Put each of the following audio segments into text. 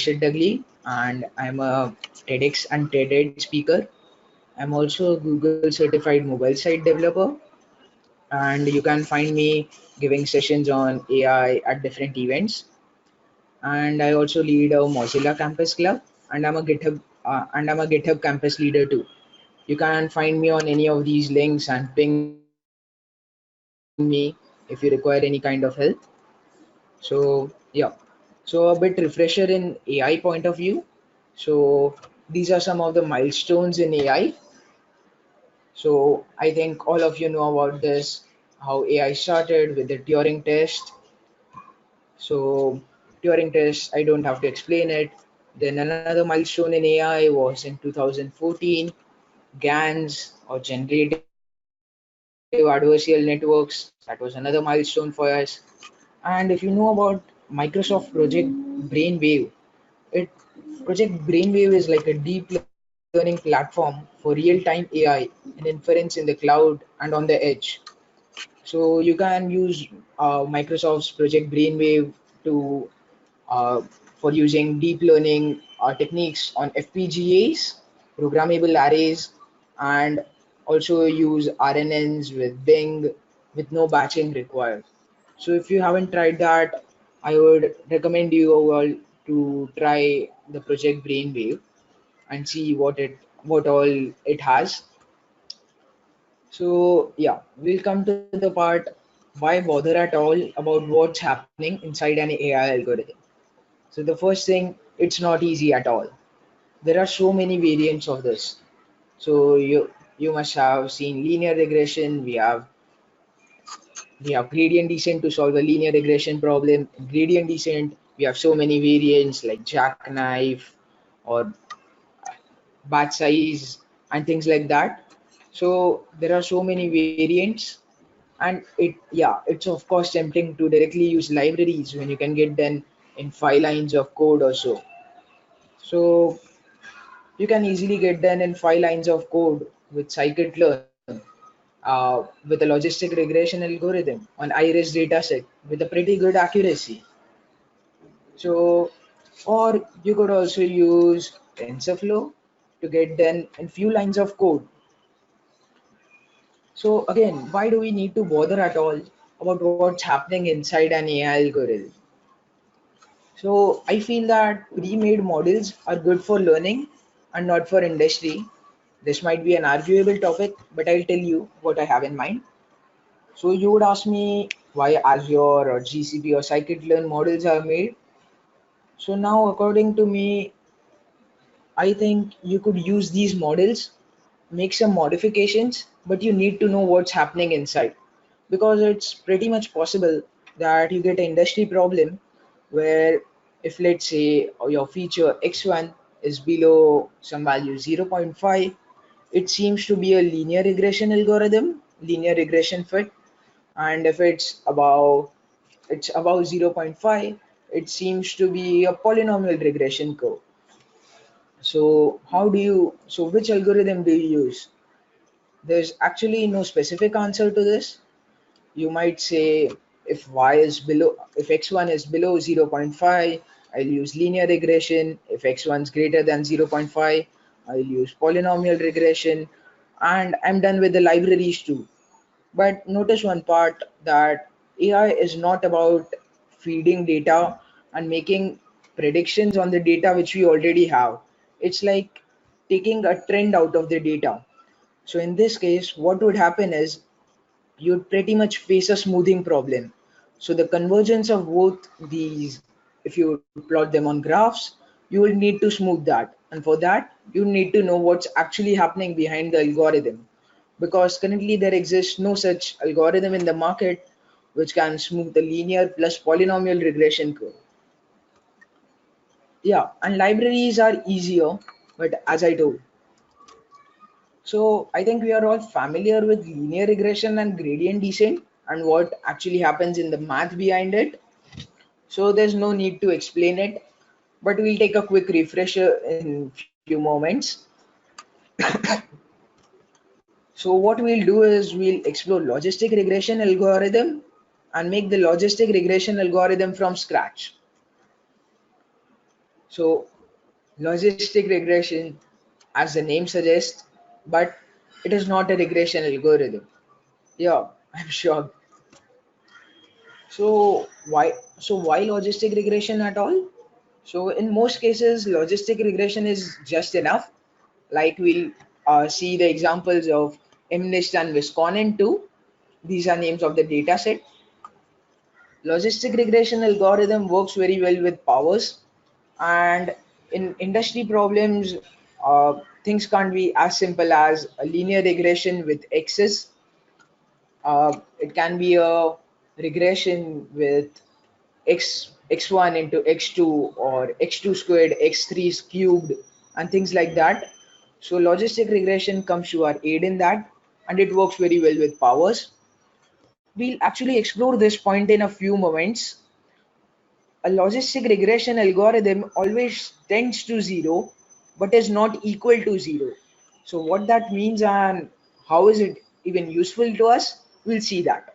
Rishit Dagli, and I'm a TEDx and TEDed speaker. I'm also a Google certified mobile site developer, and you can find me giving sessions on AI at different events. And I also lead a Mozilla Campus Club, and I'm a GitHub campus leader too. You can find me on any of these links and ping me if you require any kind of help. So yeah, so a bit refresher in AI point of view. So these are some of the milestones in AI. So I think all of you know about this, how AI started with the Turing test. So Turing test, I don't have to explain it. Then another milestone in AI was in 2014, GANs or Generative Adversarial Networks. That was another milestone for us. And if you know about Microsoft Project Brainwave, it Project Brainwave is like a deep learning platform for real-time AI and inference in the cloud and on the edge. So you can use Microsoft's Project Brainwave to for using deep learning techniques on FPGAs, programmable arrays, and also use RNNs with Bing with no batching required. So if you haven't tried that, I would recommend you all to try the Project Brainwave and see what all it has. So yeah, we'll come to the part why bother at all about what's happening inside an AI algorithm. So the first thing, it's not easy at all. There are so many variants of this. So you must have seen linear regression. We have gradient descent to solve a linear regression problem. In gradient descent, we have so many variants like jackknife or batch size and things like that. So there are so many variants, and it's of course tempting to directly use libraries when you can get them in 5 lines of code or so. So you can easily get done in 5 lines of code with scikit-learn with a logistic regression algorithm on iris dataset with a pretty good accuracy. So, or you could also use TensorFlow to get done in few lines of code. So again, why do we need to bother at all about what's happening inside an AI algorithm? So I feel that pre-made models are good for learning and not for industry. This might be an arguable topic, but I'll tell you what I have in mind. So you would ask me why Azure or GCP or scikit-learn models are made. So now, according to me, I think you could use these models, make some modifications, but you need to know what's happening inside because it's pretty much possible that you get an industry problem where if let's say your feature x1 is below some value 0.5, it seems to be a linear regression algorithm, linear regression fit, and if it's above 0.5, it seems to be a polynomial regression curve. So which algorithm do you use? There's actually no specific answer to this. You might say if x1 is below 0.5, I'll use linear regression. If x1 is greater than 0.5, I'll use polynomial regression. And I'm done with the libraries too. But notice one part that AI is not about feeding data and making predictions on the data which we already have. It's like taking a trend out of the data. So in this case, what would happen is you'd pretty much face a smoothing problem. So the convergence of both these, if you plot them on graphs, you will need to smooth that. And for that, you need to know what's actually happening behind the algorithm. Because currently there exists no such algorithm in the market which can smooth the linear plus polynomial regression curve. Yeah, and libraries are easier, but as I told, so I think we are all familiar with linear regression and gradient descent and what actually happens in the math behind it. So there's no need to explain it, but we'll take a quick refresher in few moments. So what we'll do is we'll explore logistic regression algorithm and make the logistic regression algorithm from scratch. So logistic regression, as the name suggests, but it is not a regression algorithm. Yeah, I'm sure. So why logistic regression at all? So in most cases, logistic regression is just enough. Like we'll see the examples of MNIST and Visconin too. These are names of the data set. Logistic regression algorithm works very well with powers, and in industry problems, things can't be as simple as a linear regression with x's. It can be a regression with x1 into x2 or x2 squared x3 cubed and things like that. So logistic regression comes to our aid in that, and it works very well with powers. We'll actually explore this point in a few moments. A logistic regression algorithm always tends to zero but is not equal to zero. So what that means and how is it even useful to us, we'll see that.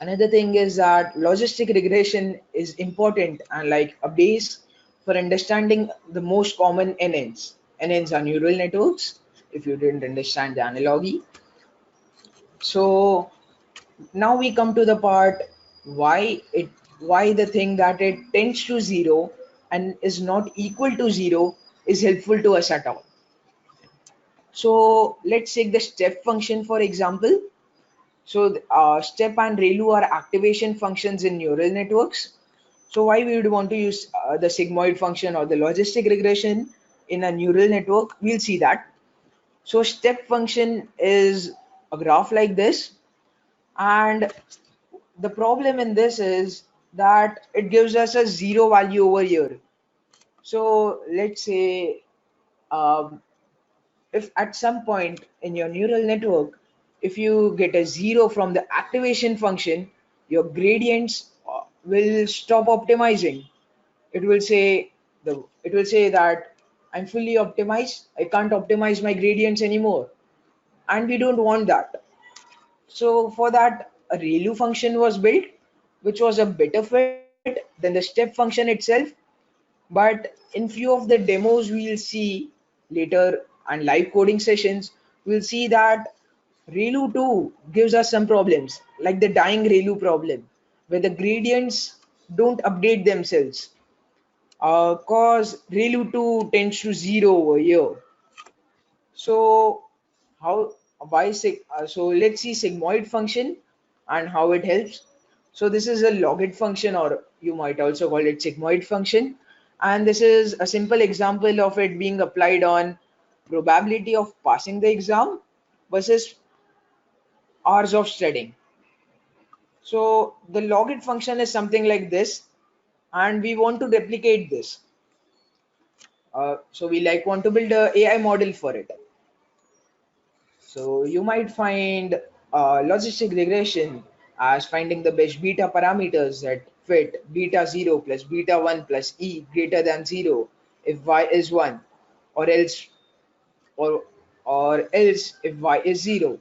Another thing is that logistic regression is important and like a base for understanding the most common NNs. NNs are neural networks, if you didn't understand the analogy. So now we come to the part why it why the thing that it tends to zero and is not equal to zero is helpful to us at all. So let's take the step function for example. So step and ReLU are activation functions in neural networks. So why we would want to use the sigmoid function or the logistic regression in a neural network? We'll see that. So step function is a graph like this, and the problem in this is that it gives us a zero value over here. So let's say um, if at some point in your neural network, if you get a zero from the activation function, your gradients will stop optimizing. It will say that I'm fully optimized. I can't optimize my gradients anymore, and we don't want that. So for that, a ReLU function was built, which was a better fit than the step function itself. But in few of the demos we'll see later and live coding sessions, we'll see that ReLU 2 gives us some problems, like the dying ReLU problem, where the gradients don't update themselves. Cause ReLU 2 tends to zero over here. So how so let's see sigmoid function and how it helps. So this is a logit function, or you might also call it sigmoid function, and this is a simple example of it being applied on probability of passing the exam versus hours of studying. So the logit function is something like this, and we want to replicate this. So we like want to build a AI model for it. So you might find logistic regression as finding the best beta parameters that fit beta 0 plus beta 1 plus e greater than 0 if y is 1, or else or else if y is 0.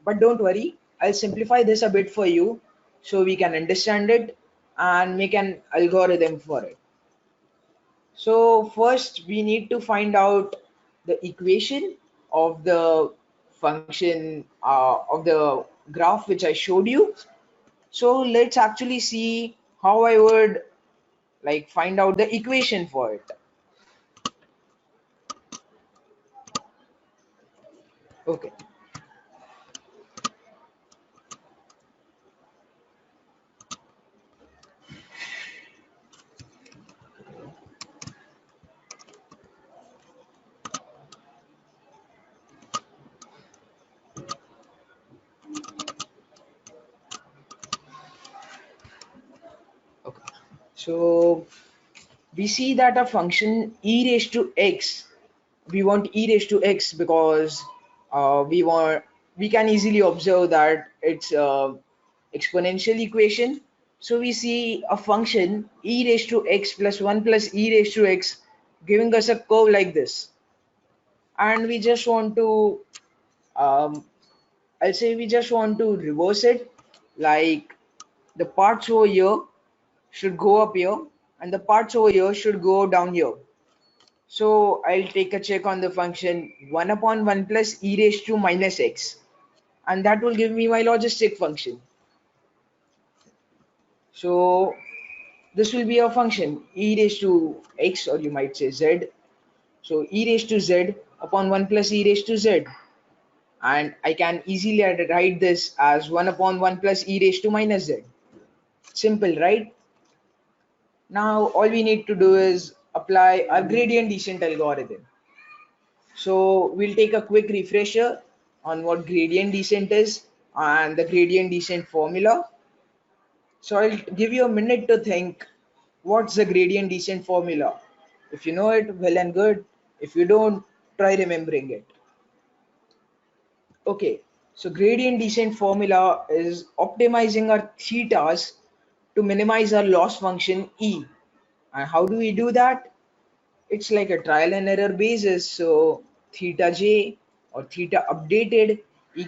But don't worry, I'll simplify this a bit for you so we can understand it and make an algorithm for it. So first we need to find out the equation of the function of the graph which I showed you. So let's actually see how I would like find out the equation for it. Okay. Okay. So we see that a function e raised to x, we want e raised to x because we can easily observe that it's a exponential equation. So we see a function e raised to x plus 1 plus e raised to x giving us a curve like this, and we just want to um, I'll say we just want to reverse it, like the parts over here should go up here and the parts over here should go down here. So I'll take a check on the function 1 upon 1 plus e raised to minus x, and that will give me my logistic function. So this will be a function e raised to x, or you might say z. So e raised to z upon 1 plus e raised to z, and I can easily write this as 1 upon 1 plus e raised to minus z. Simple, right? Now all we need to do is apply our gradient descent algorithm. So we'll take a quick refresher on what gradient descent is and the gradient descent formula. So I'll give you a minute to think what's the gradient descent formula. If you know it, well and good. If you don't, try remembering it. Okay, so gradient descent formula is optimizing our thetas to minimize our loss function E. And how do we do that? It's like a trial and error basis. So theta j or theta updated e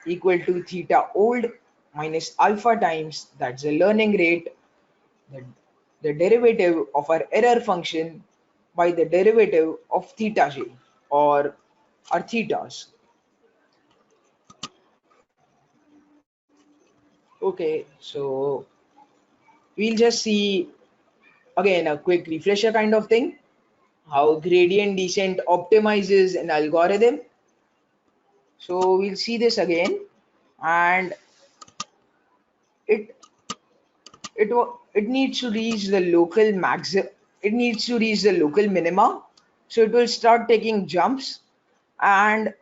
equal to theta old minus alpha times, that's the learning rate, the, the derivative of our error function by the derivative of theta j or our thetas. Okay, so we'll just see again a quick refresher kind of thing, how gradient descent optimizes an algorithm. So we'll see this again, and it it needs to reach the local max. It needs to reach the local minima. So it will start taking jumps, and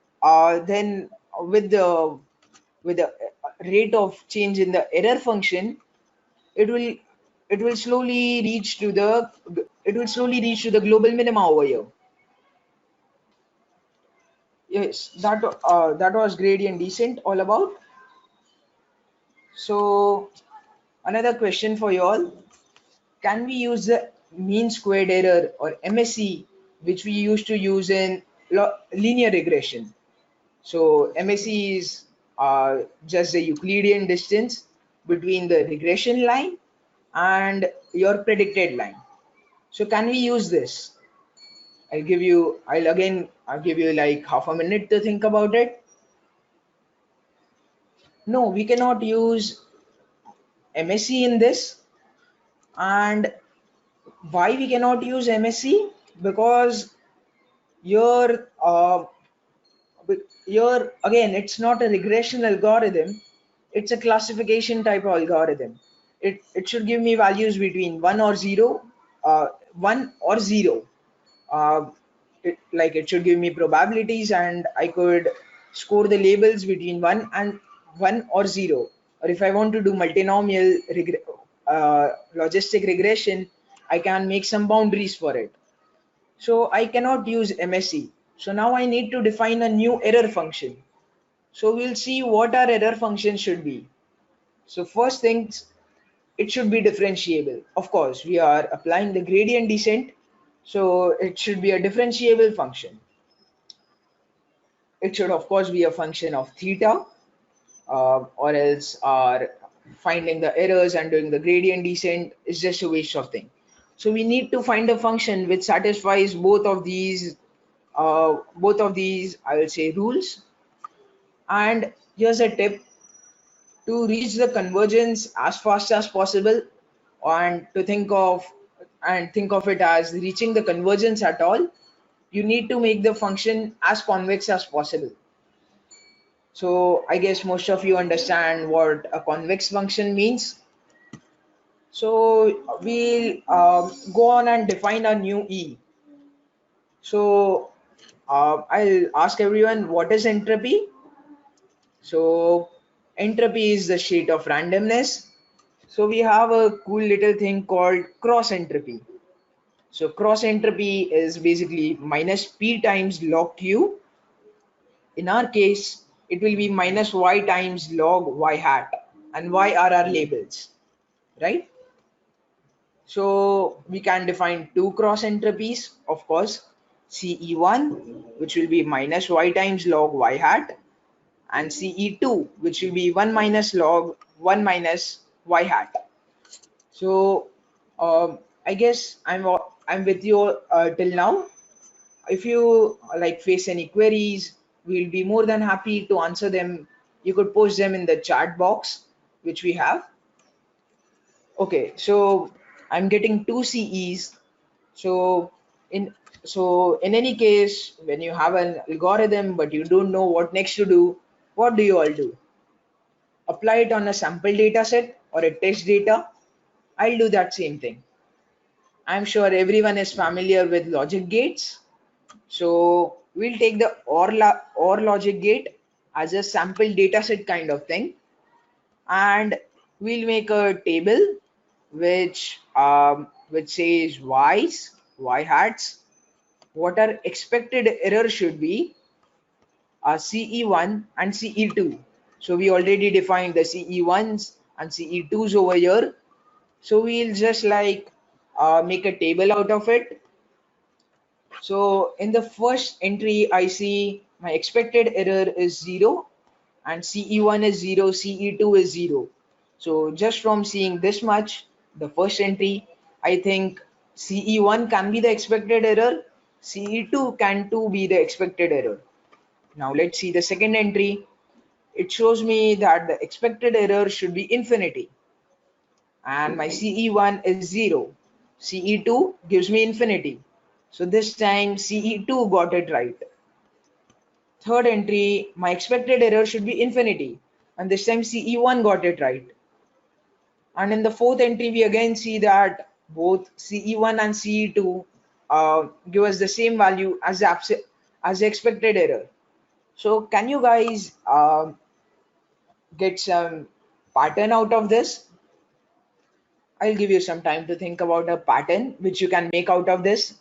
then with the rate of change in the error function, it will it will slowly reach to the global minima over here. Yes, that was gradient descent all about. So another question for you all: can we use the mean squared error or MSE, which we used to use in linear regression? So MSE is just the Euclidean distance between the regression line and your predicted line. So can we use this? I'll give you like half a minute to think about it. No, we cannot use MSE in this. And why we cannot use MSE? Because your here again, it's not a regression algorithm, it's a classification type of algorithm. It should give me values between 1 or 0, 1 or 0. uh, it should give me probabilities, and I could score the labels between 1 or 0. Or if I want to do multinomial logistic regression, I can make some boundaries for it. So I cannot use MSE. So now I need to define a new error function. So we'll see what our error function should be. So first things, it should be differentiable. Of course, we are applying the gradient descent, so it should be a differentiable function. It should of course be a function of theta, or else our finding the errors and doing the gradient descent is just a waste of thing. So we need to find a function which satisfies both of these, I will say, rules. And here's a tip: to reach the convergence as fast as possible, and to think of it as reaching the convergence at all, you need to make the function as convex as possible. So I guess most of you understand what a convex function means. So we'll go on and define a new E. So I'll ask everyone, what is entropy? So entropy is the state of randomness. So we have a cool little thing called cross entropy. So cross entropy is basically minus p times log q. In our case, it will be minus y times log y hat, and y are our labels, right? So we can define two cross entropies, of course, CE1, which will be minus y times log y hat, and CE2, which will be 1 minus log 1 minus y hat. So I guess I'm with you till now. If you like face any queries, we'll be more than happy to answer them. You could post them in the chat box which we have. Okay, so I'm getting two CEs. So in in any case, when you have an algorithm but you don't know what next to do, what do you all do? Apply it on a sample data set or a test data? I'll do that same thing. I'm sure everyone is familiar with logic gates. So we'll take the OR logic gate as a sample data set kind of thing, and we'll make a table which says y hats, what our expected error should be, CE1 and CE2. So we already defined the CE1s and CE2s over here. So we'll just like make a table out of it. So in the first entry, I see my expected error is 0 and CE1 is 0, CE2 is 0. So just from seeing this much, the first entry, I think CE1 can be the expected error, CE2 can too be the expected error. Now let's see the second entry. It shows me that the expected error should be infinity and my CE1 is 0. CE2 gives me infinity. So this time CE2 got it right. Third entry, my expected error should be infinity. And this time CE1 got it right. And in the fourth entry, we again see that both CE1 and CE2 give us the same value as as the expected error. So can you guys get some pattern out of this? I'll give you some time to think about a pattern which you can make out of this.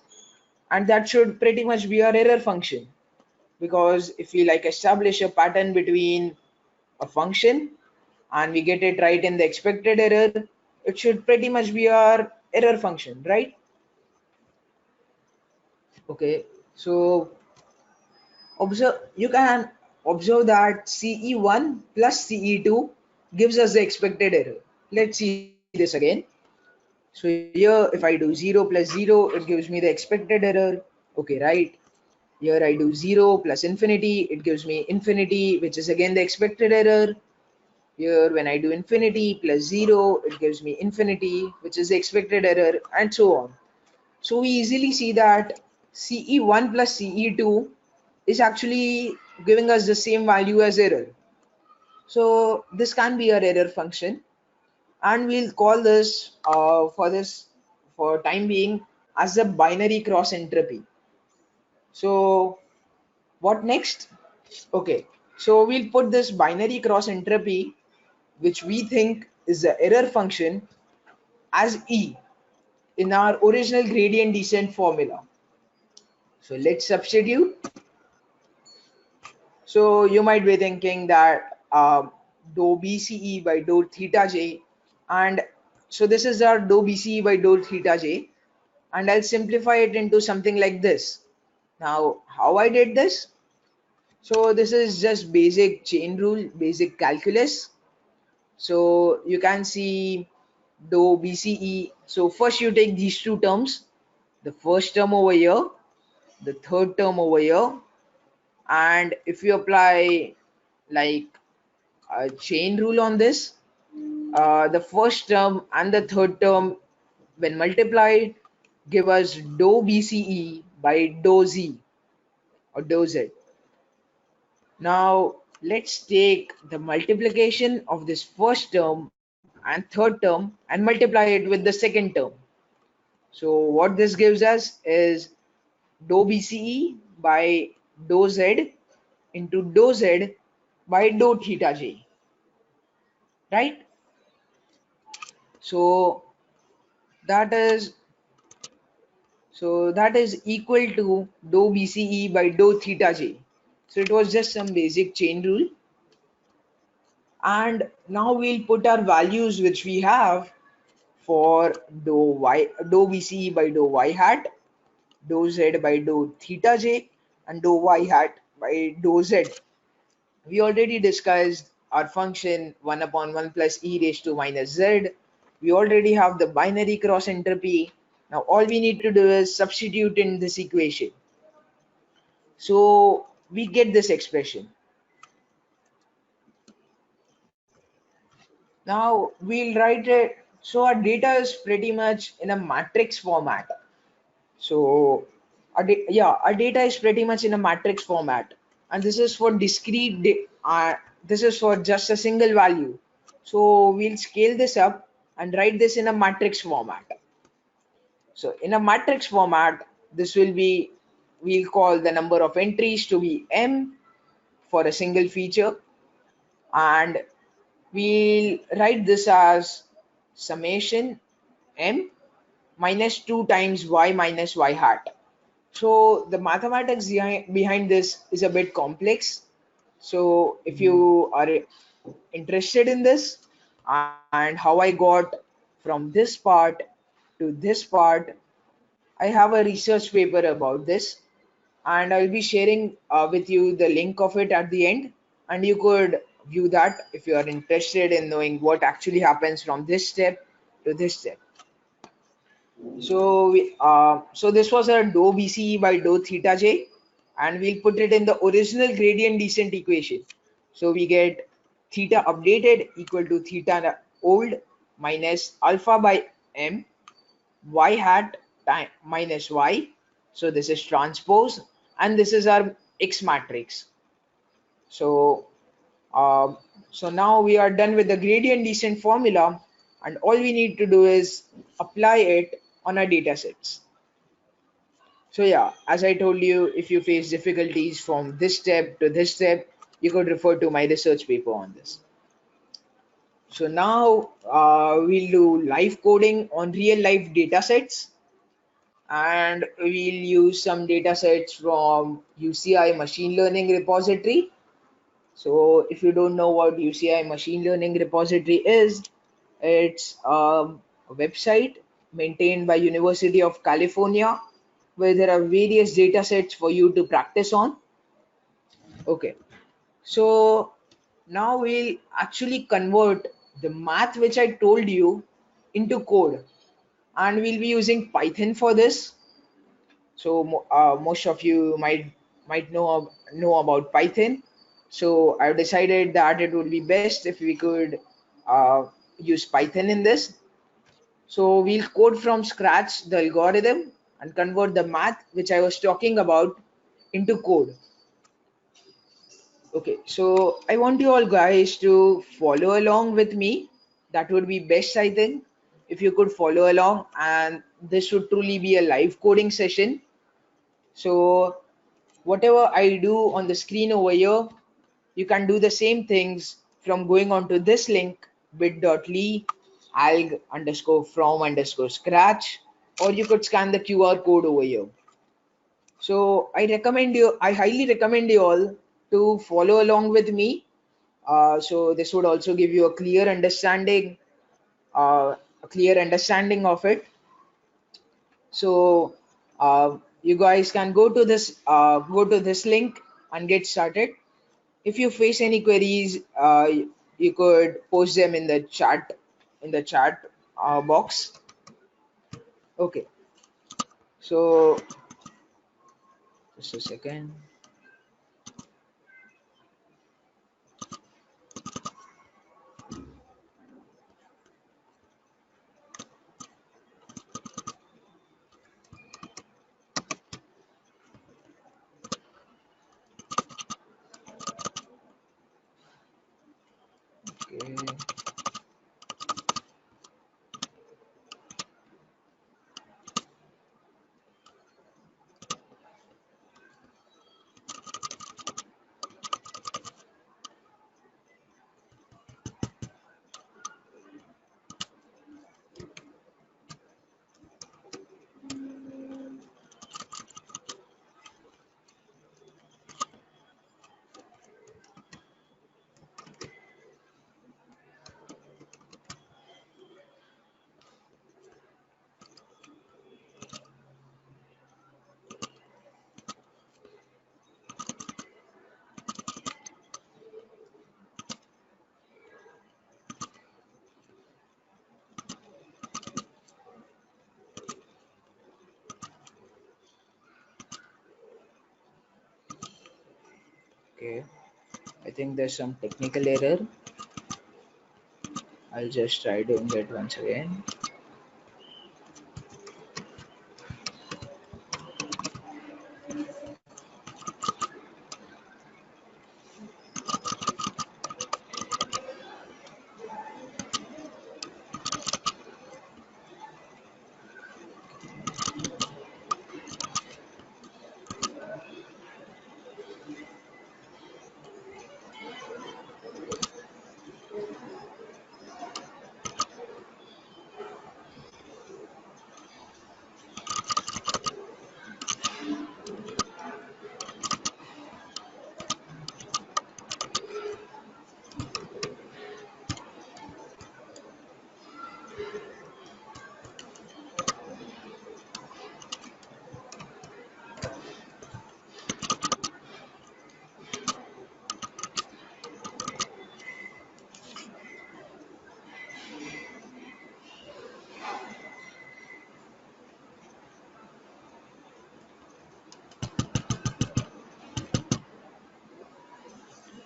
And that should pretty much be our error function. Because if we like establish a pattern between a function and we get it right in the expected error, it should pretty much be our error function, right? Okay, so you can observe that CE1 plus CE2 gives us the expected error. Let's see this again. So here, if I do 0 plus 0, it gives me the expected error. Okay, right? Here I do 0 plus infinity, it gives me infinity, which is again the expected error. Here, when I do infinity plus 0, it gives me infinity, which is the expected error, and so on. So we easily see that CE1 plus CE2 is actually giving us the same value as error. So this can be our error function, and we'll call this for time being as a binary cross entropy. So what next? Okay, so we'll put this binary cross entropy, which we think is the error function, as E in our original gradient descent formula. So let's substitute. So you might be thinking that dou BCE by dou theta j, and so this is our dou BCE by dou theta j, and I'll simplify it into something like this. Now, how I did this? So this is just basic chain rule, basic calculus. So you can see dou BCE. So first you take these two terms, the first term over here, the third term over here, and if you apply like a chain rule on this, the first term and the third term when multiplied give us dou BCE by dou Z or dou Z. Now let's take the multiplication of this first term and third term and multiply it with the second term. So what this gives us is dou BCE by dou Z into dou Z by dou theta j, right? So that is that is equal to dou BCE by dou theta j. So it was just some basic chain rule. And now we'll put our values which we have for dou BCE by dou y hat, dou z by dou theta j, and dou y hat by dou z. We already discussed our function 1 upon 1 plus e raised to minus z. We already have the binary cross entropy. Now all we need to do is substitute in this equation. So we get this expression. Now we'll write it. So our data is pretty much in a matrix format. So our data is pretty much in a matrix format, and this is for this is for just a single value. So we'll scale this up and write this in a matrix format. So in a matrix format, this will be, we'll call the number of entries to be m for a single feature, and we'll write this as summation m minus 2 times y minus y hat. So the mathematics behind this is a bit complex. So if you are interested in this and how I got from this part to this part, I have a research paper about this, and I'll be sharing with you the link of it at the end, and you could view that if you are interested in knowing what actually happens from this step to this step. So this was a dou BCE by dou theta j, and we'll put it in the original gradient descent equation. So we get theta updated equal to theta old minus alpha by m y hat time minus y. So this is transpose, and this is our X matrix. So um, so now we are done with the gradient descent formula, and all we need to do is apply it on our data sets. So yeah, as I told you, if you face difficulties from this step to this step, you could refer to my research paper on this. So now we'll do live coding on real life data sets, and we'll use some data sets from UCI machine learning repository. So if you don't know what UCI machine learning repository is, it's a website maintained by University of California where there are various data sets for you to practice on. Okay, so now we'll actually convert the math which I told you into code, and we'll be using Python for this. So most of you might know about Python. So I've decided that it would be best if we could uh, use Python in this. So we'll code from scratch the algorithm and convert the math which I was talking about into code. Okay, so I want you all guys to follow along with me. That would be best, I think, if you could follow along, and this would truly be a live coding session. So whatever I do on the screen over here, you can do the same things from going on to this link bit.ly alg underscore from underscore scratch, or you could scan the QR code over here. So I highly recommend you all to follow along with me. So this would also give you a clear understanding of it. So you guys can go to this link and get started. If you face any queries, you could post them in the chat box. Okay, so just a second. Okay. Okay, I think there's some technical error. I'll just try doing it once again.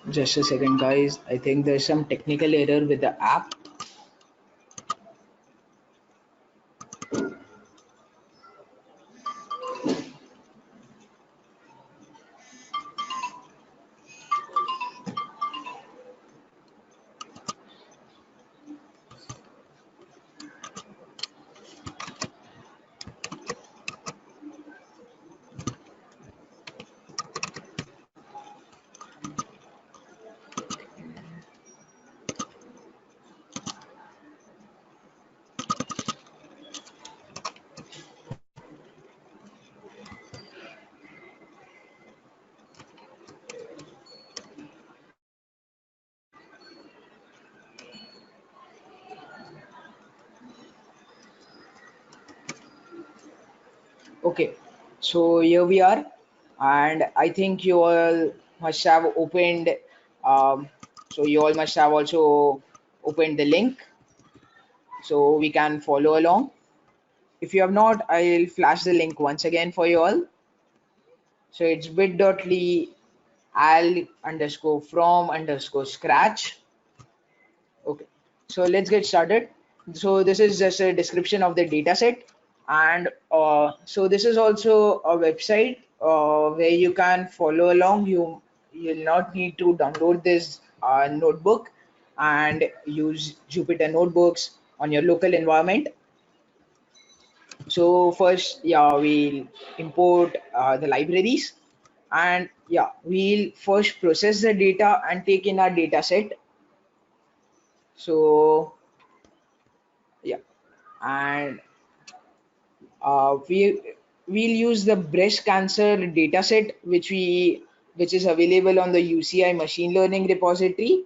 Just a second, guys. I think there's some technical error with the app. Okay, so here we are, and I think you all must have opened. Um, so you all must have also opened the link, so we can follow along. If you have not, I'll flash the link once again for you all. So it's bit.ly al underscore from underscore scratch. Okay, so let's get started. So this is just a description of the data set, and so this is also a website where you can follow along. You'll not need to download this notebook and use Jupyter notebooks on your local environment. So first, yeah, we'll import the libraries, and yeah, we'll first process the data and take in our data set. So yeah, and we'll use the breast cancer dataset which is available on the UCI machine learning repository,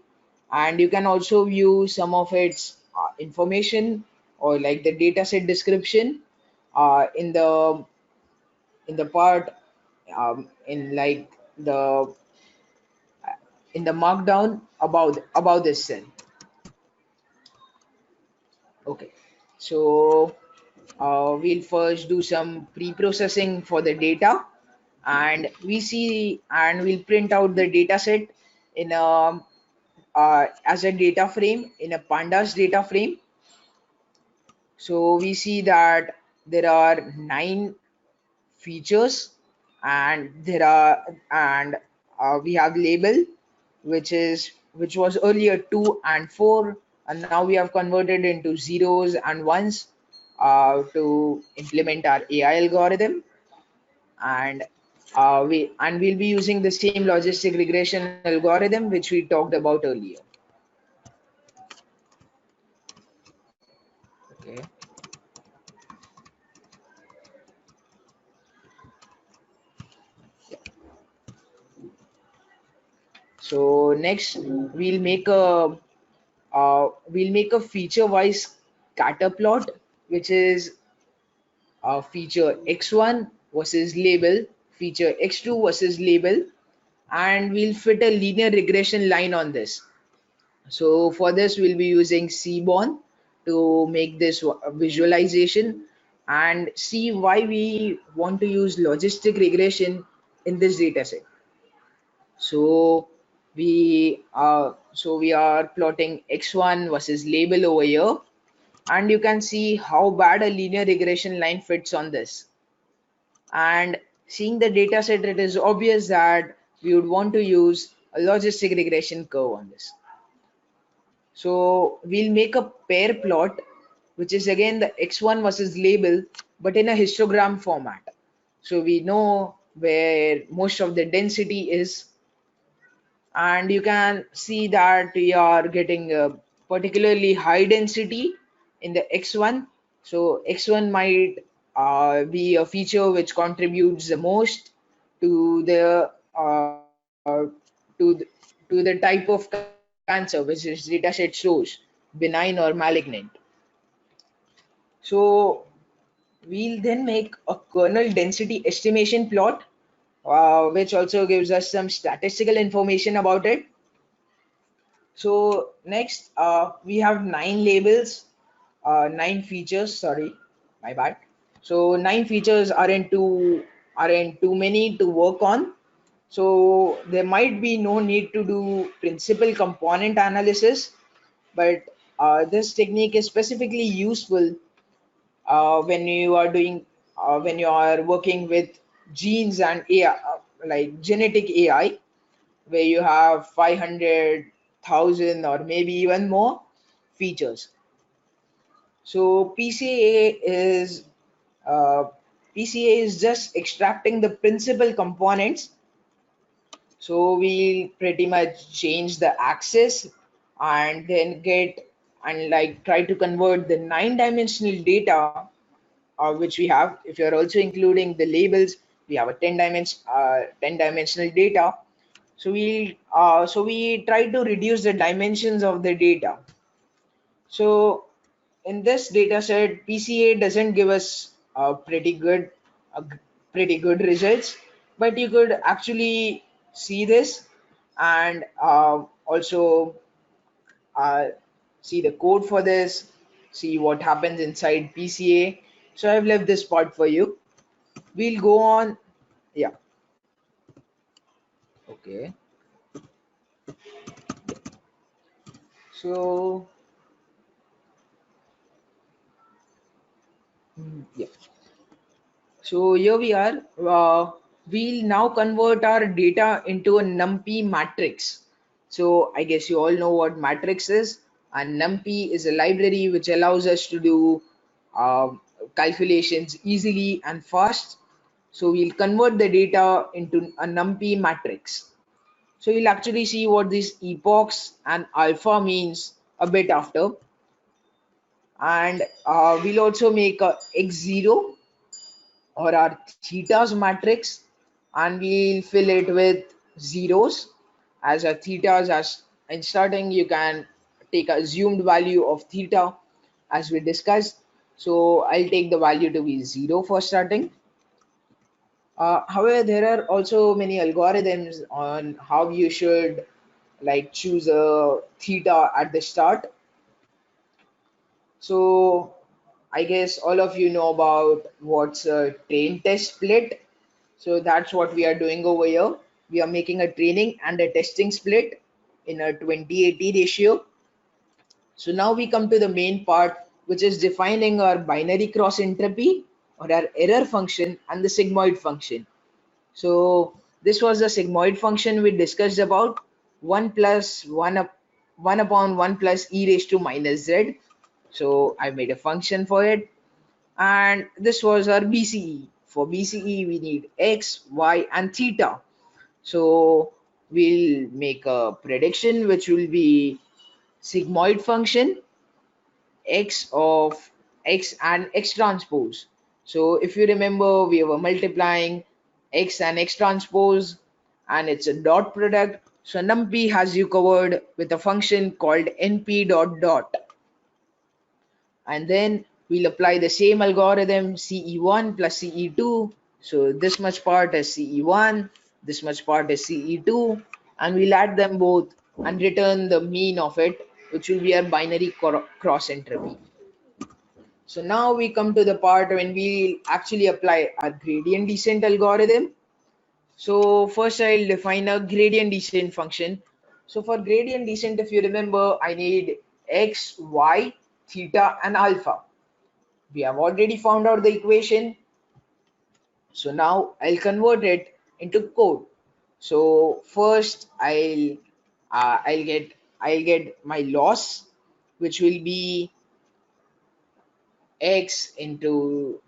and you can also view some of its information or like the dataset description uh, in the in the part in like the in the markdown about this cell. Okay, so we'll first do some pre-processing for the data, and we'll print out the data set in a as a data frame in a pandas data frame. So we see that there are 9 features, and we have label which was earlier 2 and 4, and now we have converted into zeros and ones to implement our AI algorithm, and we'll be using the same logistic regression algorithm which we talked about earlier. Okay, so next we'll make a feature wise scatter plot, which is feature x1 versus label, feature x2 versus label, and we'll fit a linear regression line on this. So for this, we'll be using Seaborn to make this visualization and see why we want to use logistic regression in this dataset. So we are plotting x1 versus label over here, and you can see how bad a linear regression line fits on this. And seeing the data set, it is obvious that we would want to use a logistic regression curve on this. So we'll make a pair plot, which is again the x1 versus label, but in a histogram format. So we know where most of the density is, and you can see that we are getting a particularly high density in the x1. So x1 might be a feature which contributes the most to the to the type of cancer which this dataset shows, benign or malignant. So we'll then make a kernel density estimation plot, which also gives us some statistical information about it. So next, we have 9 labels, 9 features. Sorry, my bad. So 9 features aren't too many to work on. So there might be no need to do principal component analysis, but this technique is specifically useful when you are working with genes and AI, like genetic AI, where you have 500,000 or maybe even more features. So uh, PCA is just extracting the principal components. So we pretty much change the axis and then get and like try to convert the 9-dimensional data which we have. If you're also including the labels, we have a 10 dimensional data. So we try to reduce the dimensions of the data. So in this data set, PCA doesn't give us uh, pretty good results, but you could actually see this and also uh, see the code for this, see what happens inside PCA. So I've left this part for you. We'll go on. Yeah. Okay. So yeah. So here we are. We'll now convert our data into a NumPy matrix. So I guess you all know what matrix is. And NumPy is a library which allows us to do calculations easily and fast. So we'll convert the data into a NumPy matrix. So you'll actually see what these epochs and alpha means a bit after. And we'll also make a x0 or our theta's matrix, and we'll fill it with zeros as a theta's. As in starting, you can take a assumed value of theta as we discussed. So I'll take the value to be 0 for starting. However, there are also many algorithms on how you should like choose a theta at the start. So I guess all of you know about what's a train test split. So that's what we are doing over here. We are making a training and a testing split in a 2080 ratio. So now we come to the main part, which is defining our binary cross entropy or our error function and the sigmoid function. So this was the sigmoid function we discussed about 1 plus 1 up 1 upon 1 plus e raised to minus z. So I made a function for it, and this was our BCE. For BCE, we need x, y, and theta. So we'll make a prediction which will be sigmoid function x of x and x transpose. So if you remember, we were multiplying x and x transpose, and it's a dot product. So numpy has you covered with a function called np dot dot. And then we'll apply the same algorithm CE1 plus CE2. So this much part is CE1, this much part is CE2, and we'll add them both and return the mean of it, which will be our binary cross entropy. So now we come to the part when we actually apply our gradient descent algorithm. So first I'll define a gradient descent function. So for gradient descent, if you remember, I need x, y, theta, and alpha. We have already found out the equation. So now I'll convert it into code. So first I'll get my loss, which will be x into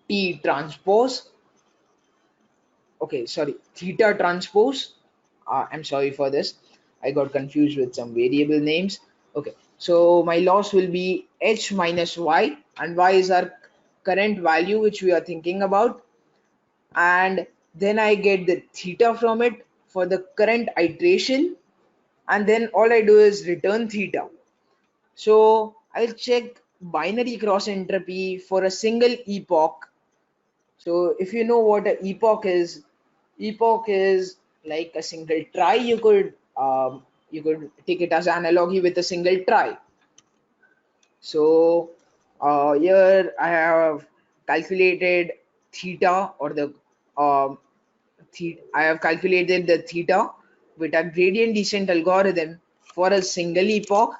t transpose. Okay, sorry, theta transpose. I'm sorry for this. I got confused with some variable names. Okay, so my loss will be h minus y, and y is our current value which we are thinking about, and then I get the theta from it for the current iteration, and then all I do is return theta. So I'll check binary cross entropy for a single epoch. So if you know what an epoch is like a single try. You could take it as analogy with a single try. So here I have calculated theta or the um, I have calculated the theta with a gradient descent algorithm for a single epoch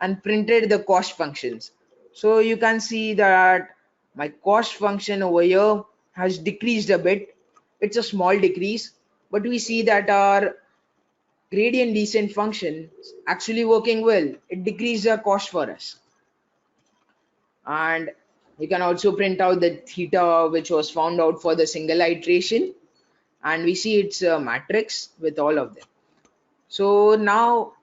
and printed the cost functions. So you can see that my cost function over here has decreased a bit. It's a small decrease, but we see that our gradient descent function is actually working well. It decreased the cost for us. And you can also print out the theta which was found out for the single iteration, and we see it's a matrix with all of them. So now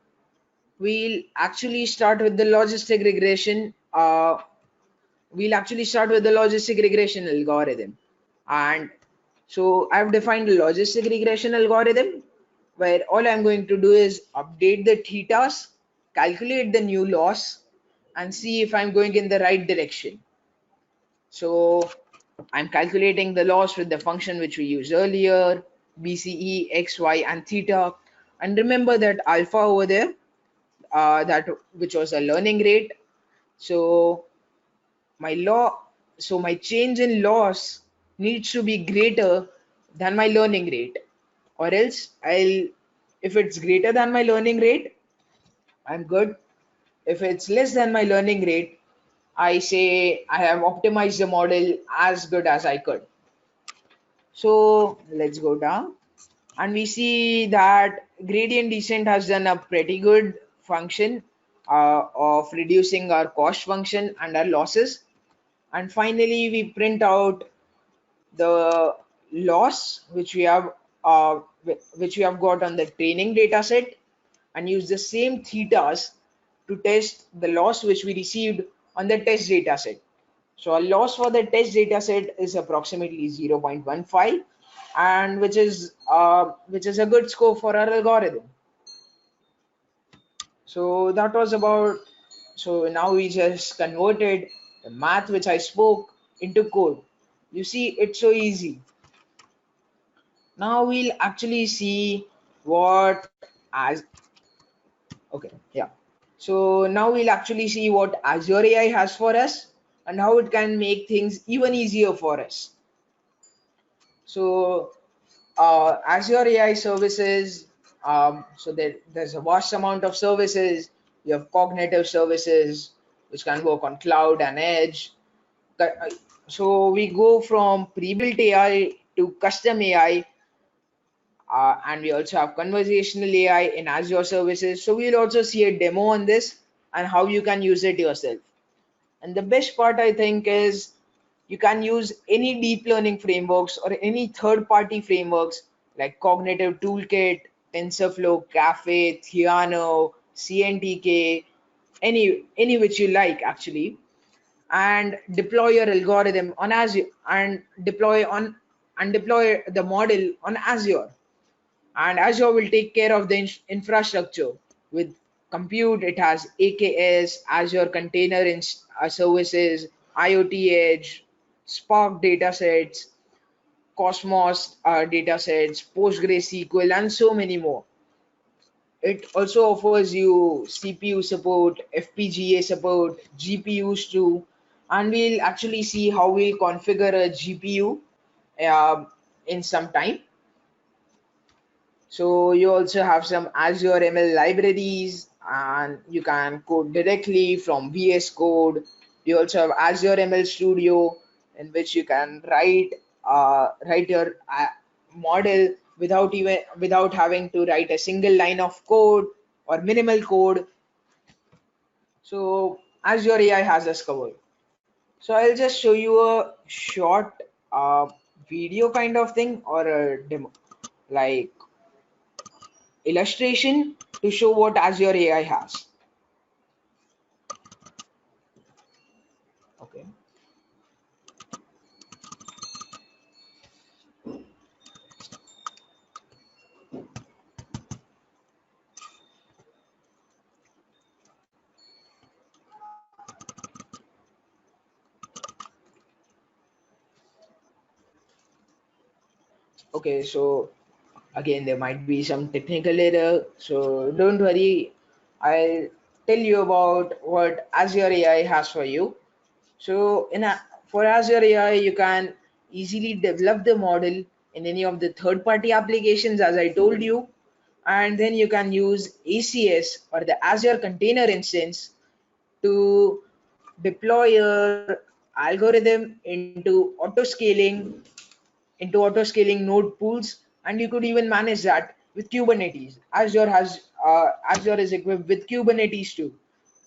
we'll actually start with the logistic regression. Algorithm. And so I've defined the logistic regression algorithm where all I'm going to do is update the thetas, calculate the new loss, and see if I'm going in the right direction. So I'm calculating the loss with the function which we used earlier, BCE, X, Y, and theta. And remember that alpha over there, that which was a learning rate. So my law, so my change in loss needs to be greater than my learning rate, or else if it's greater than my learning rate, I'm good. If it's less than my learning rate, I say I have optimized the model as good as I could. So let's go down and we see that gradient descent has done a pretty good function of reducing our cost function and our losses. And finally, we print out the loss which we have got on the training data set and use the same thetas to test the loss which we received on the test data set. So our loss for the test data set is approximately 0.15, and which is a good score for our algorithm. So that was about, so now we just converted the math which I spoke into code. You see, it's so easy. Now we'll actually see what as okay, yeah. So now we'll actually see what Azure AI has for us and how it can make things even easier for us. So Azure AI services, so there's a vast amount of services. You have cognitive services which can work on cloud and edge. So we go from pre-built AI to custom AI, and we also have conversational AI in Azure services. So we'll also see a demo on this and how you can use it yourself. And the best part I think is you can use any deep learning frameworks or any third party frameworks like Cognitive Toolkit, TensorFlow, Cafe, Theano, CNTK, any which you like actually, and deploy your algorithm on Azure and deploy the model on Azure. And Azure will take care of the infrastructure. With compute, it has AKS, Azure Container Services, IoT Edge, Spark datasets, Cosmos datasets, PostgreSQL, and so many more. It also offers you CPU support, FPGA support, GPUs too, and we'll actually see how we'll configure a GPU in some time. So you also have some Azure ML libraries, and you can code directly from VS Code. You also have Azure ML Studio, in which you can write your model without having to write a single line of code or minimal code. So Azure AI has us covered. So I'll just show you a short uh, video kind of thing, or a demo, like illustration, to show what Azure AI has. Okay. Okay, so again there might be some technical error, so don't worry. I'll tell you about what Azure AI has for you. So for Azure AI, you can easily develop the model in any of the third-party applications, as I told you, and then you can use ACS, or the Azure Container Instance, to deploy your algorithm into auto scaling node pools, and you could even manage that with Kubernetes. Azure is equipped with Kubernetes too,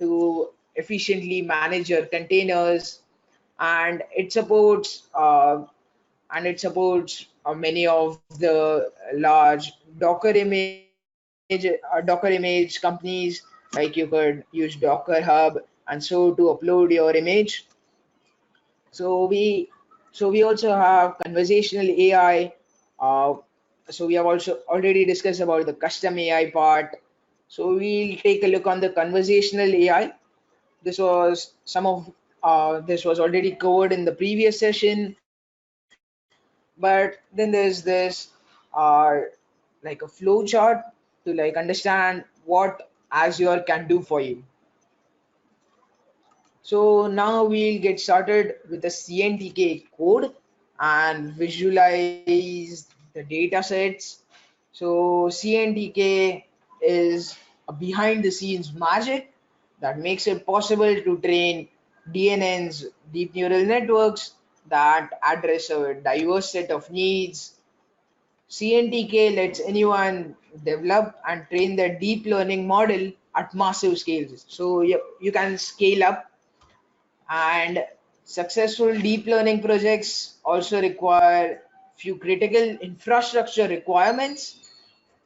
to efficiently manage your containers, and it supports many of the large Docker image companies. Like, you could use Docker Hub and so to upload your image. So we so we also have conversational AI. Uh, so we have also already discussed about the custom AI part. So we'll take a look on the conversational AI. This was already covered in the previous session, but then there's this like a flow chart to understand what Azure can do for you. So now we'll get started with the CNTK code and visualize the data sets. So CNTK is a behind the scenes magic that makes it possible to train DNNs, deep neural networks, that address a diverse set of needs. CNTK lets anyone develop and train their deep learning model at massive scales. So you can scale up, and successful deep learning projects also require few critical infrastructure requirements.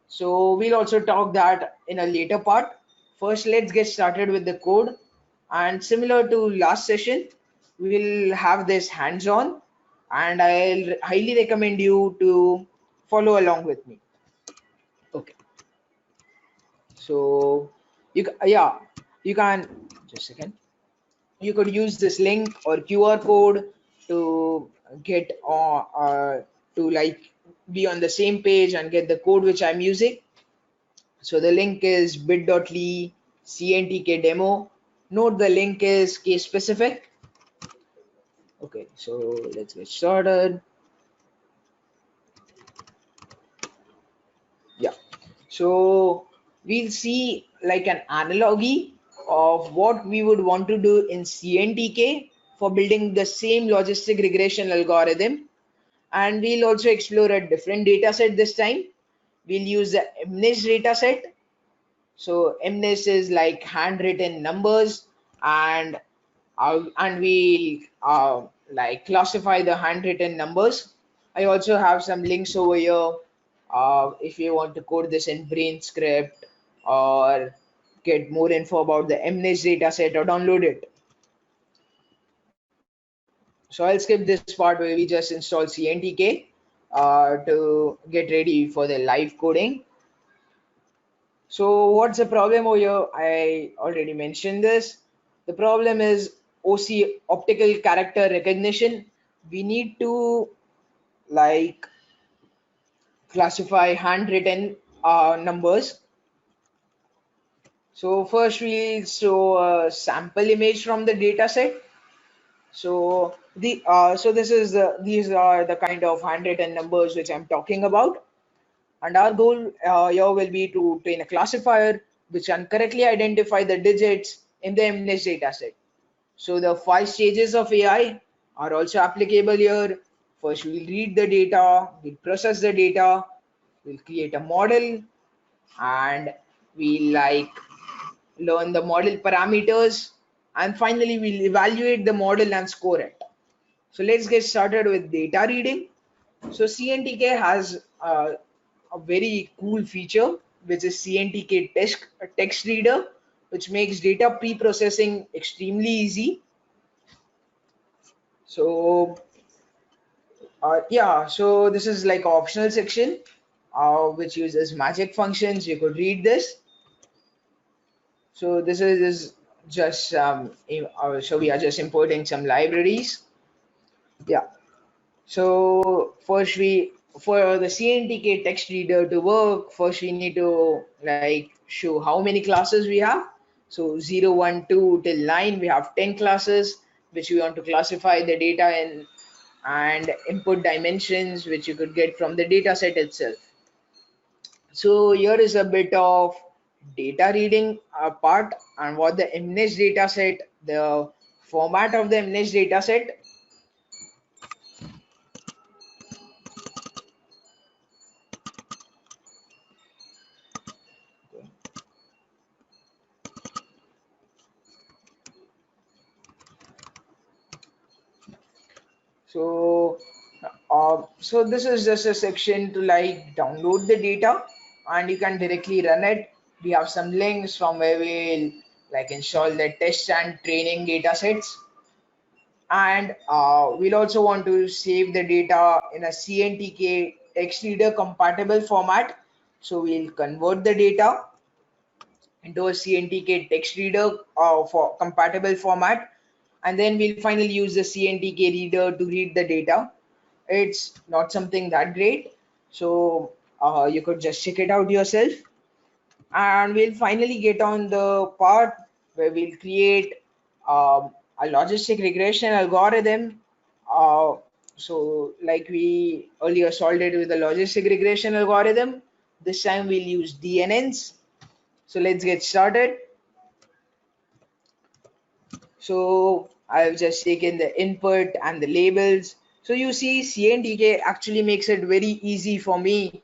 So we'll also talk that in a later part. First, let's get started with the code. And similar to last session, we'll have this hands-on, and I'll highly recommend you to follow along with me. Okay. So yeah, you can just a second. You could use this link or QR code to get to be on the same page and get the code which I'm using. So the link is bit.ly CNTK demo. Note the link is case specific. Okay, so let's get started. Yeah. So we'll see like an analogy of what we would want to do in CNTK for building the same logistic regression algorithm. And we'll also explore a different data set this time. We'll use the MNIST data set. So MNIST is like handwritten numbers, and we'll classify the handwritten numbers. I also have some links over here if you want to code this in Brain script, or get more info about the MNIST dataset, or download it. So I'll skip this part where we just install CNTK to get ready for the live coding. So what's the problem over here? I already mentioned this. The problem is OC, optical character recognition. We need to like classify handwritten numbers. So first we'll show a sample image from the data set. So these are the kind of handwritten numbers which I'm talking about. And our goal here will be to train a classifier which can correctly identify the digits in the image dataset. So the 5 stages of AI are also applicable here. First, we'll read the data, we'll process the data, we'll create a model, and we'll learn the model parameters, and finally we'll evaluate the model and score it. So let's get started with data reading. So CNTK has a very cool feature, which is CNTK text reader, which makes data pre-processing extremely easy. So yeah, so this is like optional section, which uses magic functions. You could read this. So this is just so we are just importing some libraries. Yeah. So first for the CNTK text reader to work, first we need to show how many classes we have. So 0, 1, 2 till 9, we have 10 classes which we want to classify the data in, and input dimensions which you could get from the data set itself. So here is a bit of data reading part, and what the image data set, the format of the image data set. So, so this is just a section to download the data, and you can directly run it. We have some links from where we'll install the test and training data sets, and we'll also want to save the data in a CNTK text reader compatible format. So we'll convert the data into a CNTK text reader for compatible format, and then we'll finally use the CNTK reader to read the data. It's not something that great, so you could just check it out yourself. And we'll finally get on the part where we'll create a logistic regression algorithm. uh, so like we earlier solved it with the logistic regression algorithm, this time we'll use DNNs. So let's get started. So I've just taken the input and the labels. So you see CNTK actually makes it very easy for me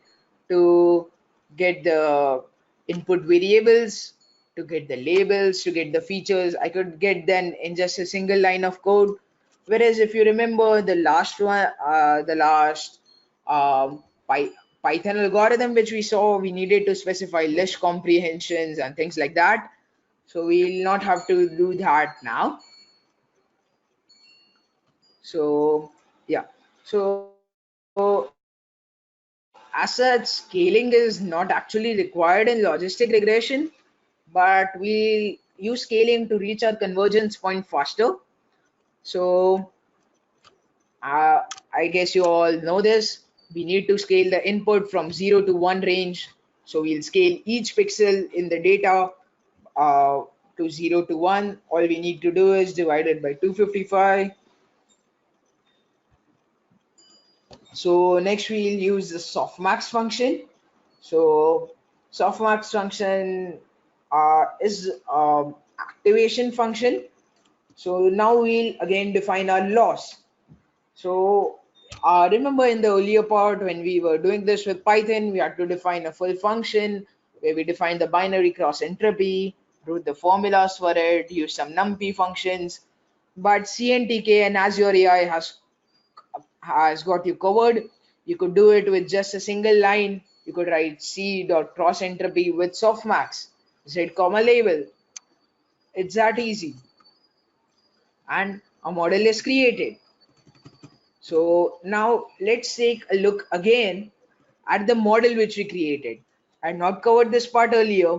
to get the input variables, to get the labels, to get the features. I could get them in just a single line of code. Whereas if you remember the last one, the last um, Python algorithm which we saw, we needed to specify list comprehensions and things like that. So we'll not have to do that now. So yeah, so as such, scaling is not actually required in logistic regression, but we'll use scaling to reach our convergence point faster. So I guess you all know this. We need to scale the input from 0 to 1 range. So we'll scale each pixel in the data uh, to 0 to 1. All we need to do is divide it by 255. So next we'll use the softmax function. So softmax function is activation function. So now we'll again define our loss. So remember in the earlier part when we were doing this with Python, we had to define a full function where we define the binary cross entropy, wrote the formulas for it, use some numpy functions. But CNTK and Azure AI has got you covered. You could do it with just a single line. You could write C dot cross entropy with softmax, Z comma label. It's that easy. And a model is created. So now let's take a look again at the model which we created. I had not covered this part earlier.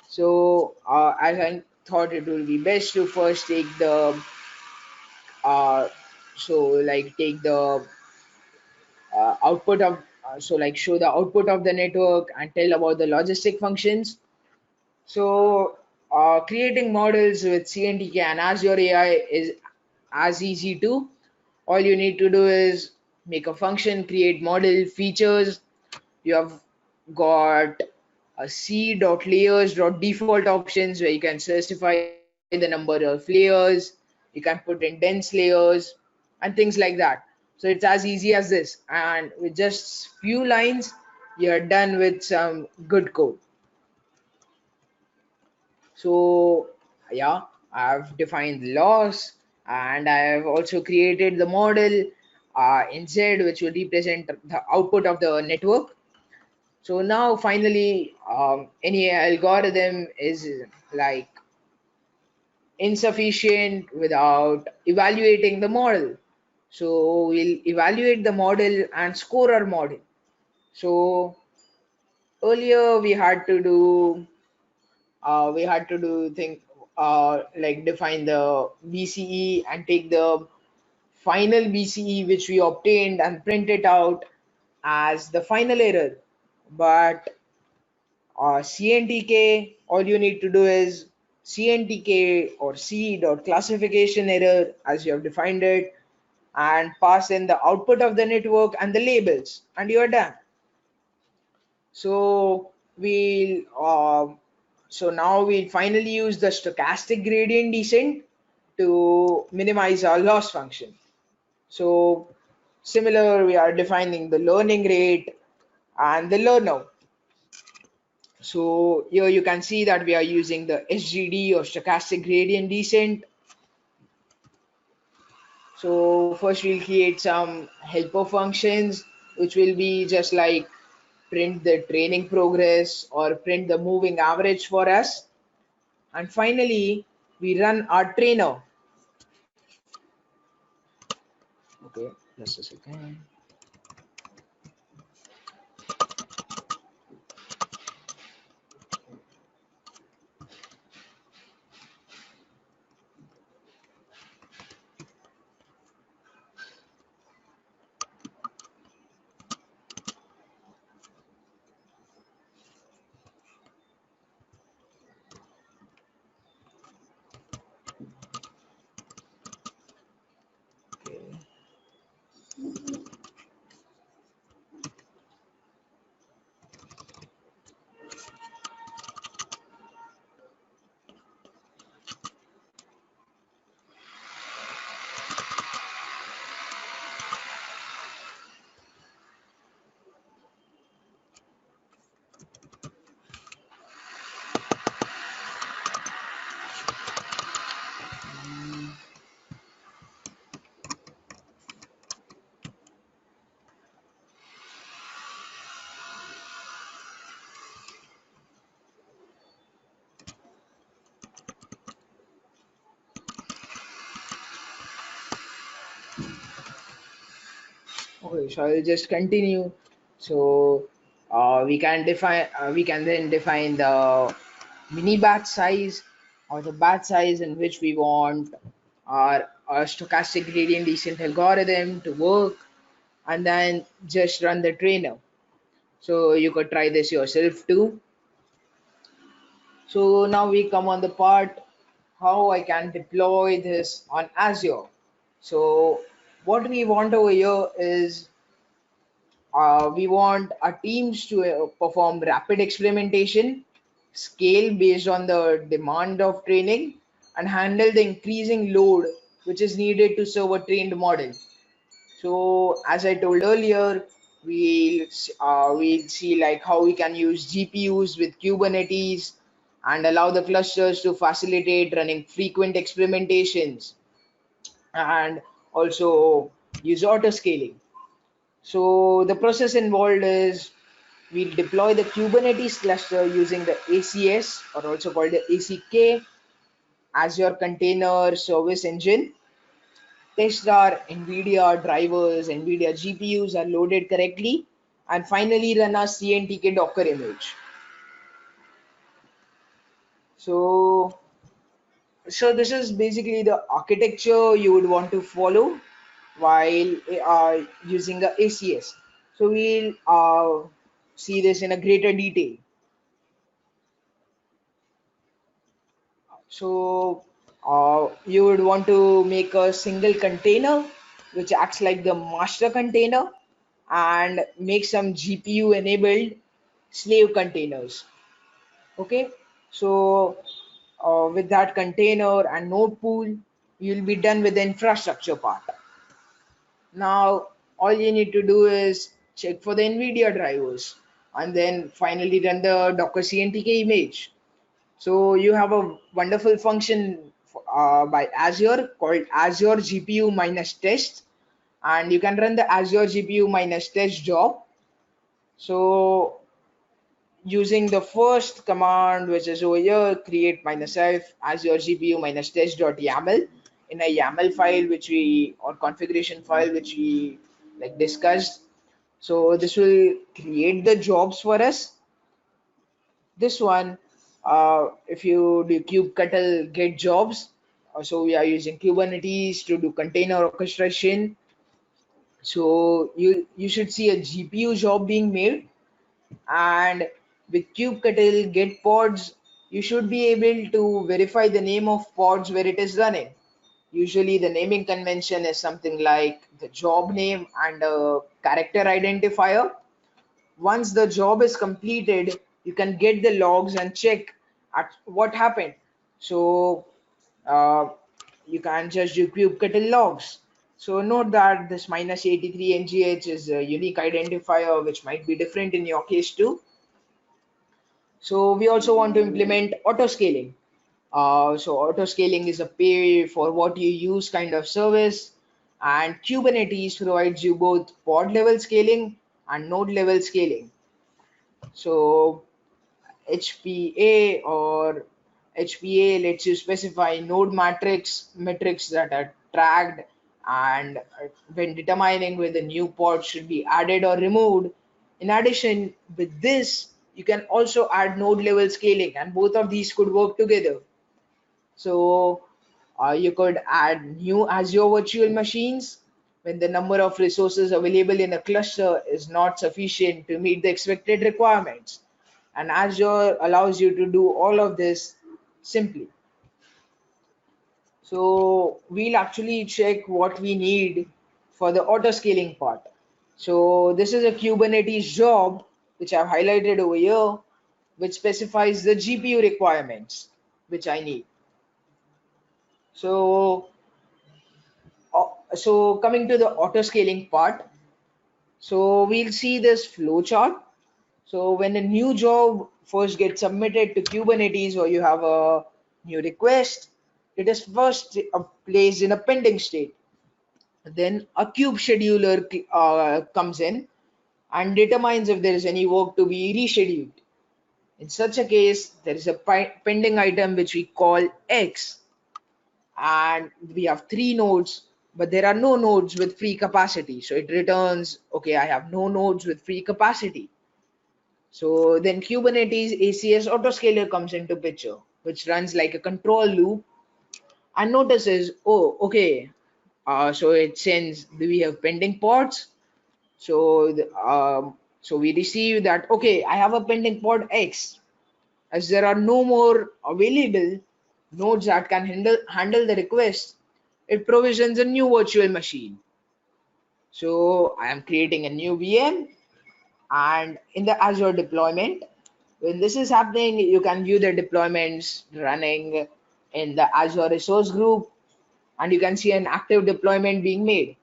So as I thought it would be best to first take the uh, take the output of show the output of the network and tell about the logistic functions. So creating models with CNTK and Azure AI is as easy too. All you need to do is make a function, create model features. You have got a c.layers.default options where you can specify the number of layers, you can put in dense layers and things like that. So it's as easy as this, and with just few lines you're done with some good code. So yeah, I've defined the loss, and I have also created the model in Z, which will represent the output of the network. So now finally, any algorithm is like insufficient without evaluating the model. So we'll evaluate the model and score our model. So earlier we had to do think like define the BCE and take the final BCE which we obtained and print it out as the final error. But CNTK, all you need to do is CNTK or C dot classification error as you have defined it, and pass in the output of the network and the labels, and you're done. So now we'll finally use the stochastic gradient descent to minimize our loss function. So similar, we are defining the learning rate and the learner. So here you can see that we are using the SGD or stochastic gradient descent. So first we'll create some helper functions, which will be just like print the training progress or print the moving average for us. And finally, we run our trainer. Okay, just a second. Okay. Okay, so I'll just continue. So we can then define the mini batch size or the batch size in which we want our stochastic gradient descent algorithm to work, and then just run the trainer. So you could try this yourself too. So now we come on the part how I can deploy this on Azure. So what we want over here is we want our teams to perform rapid experimentation, scale based on the demand of training, and handle the increasing load which is needed to serve a trained model. So as I told earlier, we'll see like how we can use GPUs with Kubernetes and allow the clusters to facilitate running frequent experimentations, and also use auto scaling. So the process involved is we'll deploy the Kubernetes cluster using the ACS, or also called the ACK, Azure Container Service Engine. Test our NVIDIA drivers, NVIDIA GPUs are loaded correctly, and finally run our CNTK Docker image. So, so this is basically the architecture you would want to follow while using the ACS. So we'll see this in a greater detail. So you would want to make a single container which acts like the master container, and make some GPU enabled slave containers. Okay, so with that container and node pool, you'll be done with the infrastructure part. Now, all you need to do is check for the NVIDIA drivers and then finally run the Docker CNTK image. So you have a wonderful function by Azure called Azure GPU minus test, and you can run the Azure GPU minus test job. So using the first command, which is over here, create minus f Azure GPU minus test.yaml in a YAML file, which we or configuration file which we like discussed. So this will create the jobs for us. This one, if you do kubectl get jobs, so we are using Kubernetes to do container orchestration. So you should see a GPU job being made, and with kubectl get pods, you should be able to verify the name of pods where it is running. Usually the naming convention is something like the job name and a character identifier. Once the job is completed, you can get the logs and check at what happened. So uh, you can just do kubectl logs. So note that this minus 83 ngh is a unique identifier which might be different in your case too. So we also want to implement auto scaling. So auto scaling is a pay for what you use kind of service, and Kubernetes provides you both pod level scaling and node level scaling. So HPA or HPA lets you specify node metrics that are tracked, and when determining whether new pods should be added or removed. In addition, with this, you can also add node level scaling, and both of these could work together. So you could add new Azure virtual machines when the number of resources available in a cluster is not sufficient to meet the expected requirements. And Azure allows you to do all of this simply. So we'll actually check what we need for the auto scaling part. So this is a Kubernetes job, which I've highlighted over here, which specifies the GPU requirements, which I need. So so coming to the auto scaling part, so we'll see this flow chart. So when a new job first gets submitted to Kubernetes or you have a new request, it is first placed in a pending state. Then a kube scheduler comes in and determines if there is any work to be rescheduled. In such a case, there is a pending item which we call X, and we have three nodes, but there are no nodes with free capacity. So it returns, okay, I have no nodes with free capacity. So then Kubernetes ACS autoscaler comes into picture, which runs like a control loop and notices, oh, okay, so it sends, do we have pending pods? So so we receive that, okay, I have a pending pod X. As there are no more available nodes that can handle the request, it provisions a new virtual machine. So I am creating a new VM, and in the Azure deployment, when this is happening, you can view the deployments running in the Azure resource group, and you can see an active deployment being made.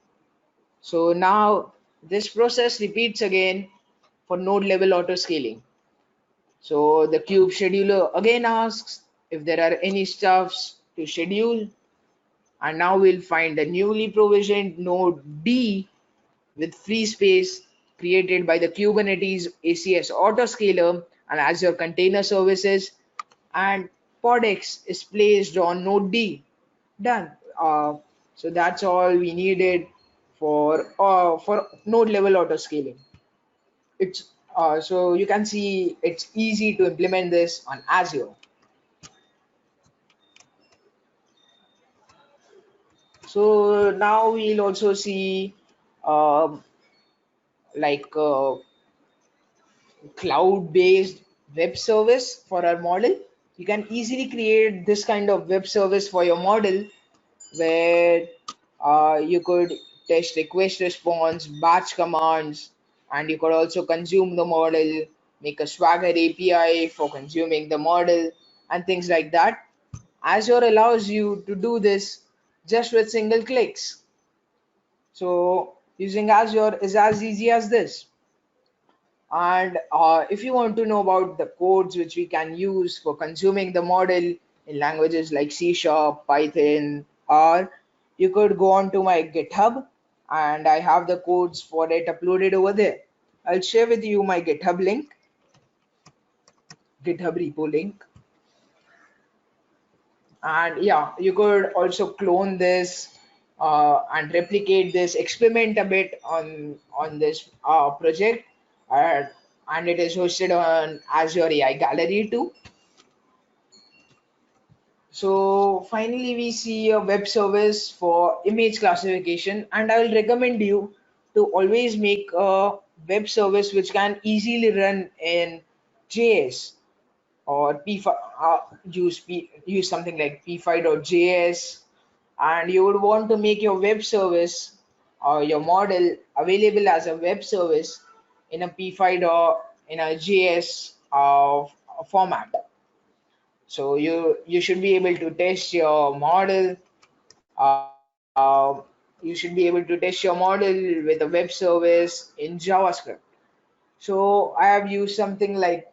So now this process repeats again for node level auto scaling. So the kube scheduler again asks if there are any stuffs to schedule, and now we'll find a newly provisioned node D with free space created by the Kubernetes ACS autoscaler and Azure Container Services, and PodX is placed on node D. Done. So that's all we needed for node level autoscaling. It's so you can see it's easy to implement this on Azure. So now we'll also see um, like cloud-based web service for our model. You can easily create this kind of web service for your model where you could test request response, batch commands, and you could also consume the model make a Swagger API for consuming the model, and things like that. Azure allows you to do this just with single clicks. So using Azure is as easy as this. And if you want to know about the codes which we can use for consuming the model in languages like C Sharp, Python, R, you could go on to my GitHub and I have the codes for it uploaded over there. I'll share with you my GitHub link, GitHub repo link. And yeah, you could also clone this and replicate this, experiment a bit on this project, uh, and it is hosted on Azure AI Gallery too. So finally, we see a web service for image classification, and I will recommend you to always make a web service which can easily run in JS or P5, use something like P5.js, and you would want to make your web service or your model available as a web service in a P5 or in a JS format. So you should be able to test your model. Uh, you should be able to test your model with a web service in JavaScript. So I have used something like